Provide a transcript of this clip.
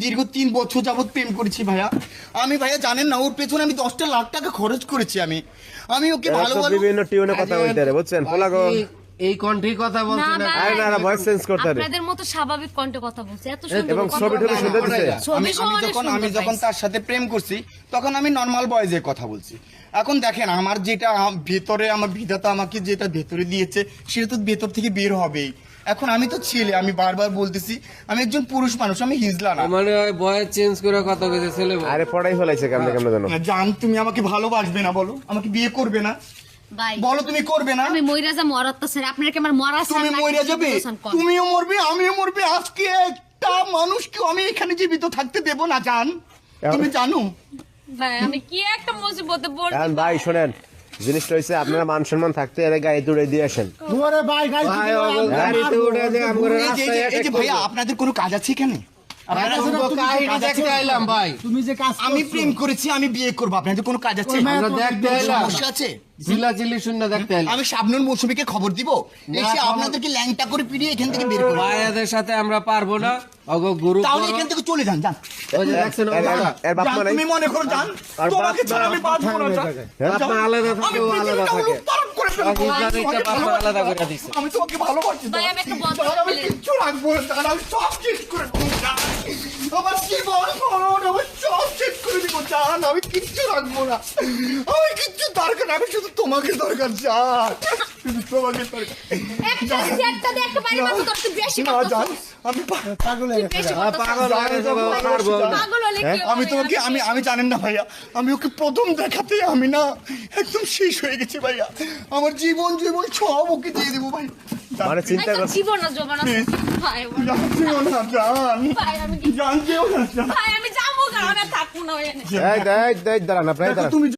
দীর্ঘ 3 বছর যাবত প্রেম করেছি ভাইয়া। আমি ভাইয়া জানেন না, ওর পেছনে আমি 10টা লাখ টাকা খরচ করেছি। আমি ওকে ভালোবাসি। বিভিন্ন টিউনে কথা বলতে রে, বুঝছেন? পোলাগো এই কণ্ঠে কথা বলছে না। আরে না ভয়েস চেঞ্জ করতে রে, আপনাদের মতো স্বাভাবিক কণ্ঠে কথা বলছে, এত সুন্দর এবং কথা ছবি টবি বলে। শুনতে দিছে। আমি যখন তার সাথে প্রেম করছি তখন আমি নর্মাল বয়েজে কথা বলছি। এখন দেখেন আমার যেটা ভেতরে, আমার বিধাতা আমাকে যেটা ভেতরে দিয়েছে সেটা তো ভেতর থেকে বের হবেই। এখন আমি তো ছেলে, আমি বারবার বলতেছি আমি একজন পুরুষ মানুষ, আমি হিজলা না। মানে ওই ভয়েস চেঞ্জ করে কথা কইছে ছেলে। আরে পড়াই ফলাইছে কেমনে কেমনে জানো? জান, তুমি আমাকে ভালোবাসবে না বলো? আমাকে বিয়ে করবে না ভাই বলো? তুমি করবে না? আমি মইরা যা মরাত তো স্যার, আপনার কি আমার মরা স্যার? তুমি মরে যাবে, তুমিও মরবে, আমিও মরবে। আজকে একটা মানুষকে আমি এখানে জীবিত থাকতে দেব না জান, তুমি জানো? ভাই আমি কি একটা মুসিবতে পড়ছি। এখন ভাই শোনেন, জিনিসটা হইছে আপনারা মান সম্মান থাকতে এর গায়ে দৌড়ে দিয়ে আসেন। গাড়িতে উঠে যে আমরা এই যে ভাইয়া, আপনাদের কোনো কাজ আছে এখানে? আমি প্রেম করেছি, আমি বিয়ে করবো, আপনাদের কোনো কাজ আছে? সমস্যা আছে? চিল্লাচিল্লি শুনে দেখতে এলাম। আমি শাবনূর মৌসুমীকে খবর দিব, এসে আপনাদেরকে ল্যাংটা করে পিড়িয়ে এখান থেকে বের করবো। ভাইয়াদের সাথে আমরা পারবো না। অগো গুরু তাহলে এখান থেকে চলে যান, যান। ওই যে দেখছেন এর বাপ যান, মা নাই? তুমি মনে করো যান, আর তোমাকে বাপ ছাড়া আমি বাঁচবো না, যান। আপনার আলাদা থাকে, ও আলাদা থাকে। আলাদা করে দিছে। আমি তোমাকে ভালোবাসি। ভাই, আমি একটা বন্ধ জান, আমি করে কিচ্ছু রাখবো না, জান, আমি সব শেষ করে দেবো, জান। আমার জীবন মরণ আমি সব শেষ করে দিব, জান, আমি কিচ্ছু রাখবো না। আমি কিচ্ছু দরকার, আমি শুধু তোমাকে দরকার, জান, শুধু তোমাকে দরকার। একটা সেটটা দিয়ে একটা বাড়ি মারতে তোর বেশি না, কথা জান, আমি পাগল হয়ে গেছে। পাগল হয়ে গেছে, পারবো না। পাগল হলে কি হবে? আমি তোমাকে আমি জানেন না ভাইয়া, আমি ওকে প্রথম দেখাতে আমি না একদম শেষ হয়ে গেছি ভাইয়া। আমার জীবন সব ওকে দিয়ে দেবো ভাই। মানে চিন্তা আচ্ছা, করছি জীবন না জবান আছে। ভাই জানতেও না, জান, ভাই আমি জানতেও না, জান। ভাই আমি যাবো, কারণ থাকবো না ওখানে। দাঁড়ান আপনারা দাঁড়ান। তুমি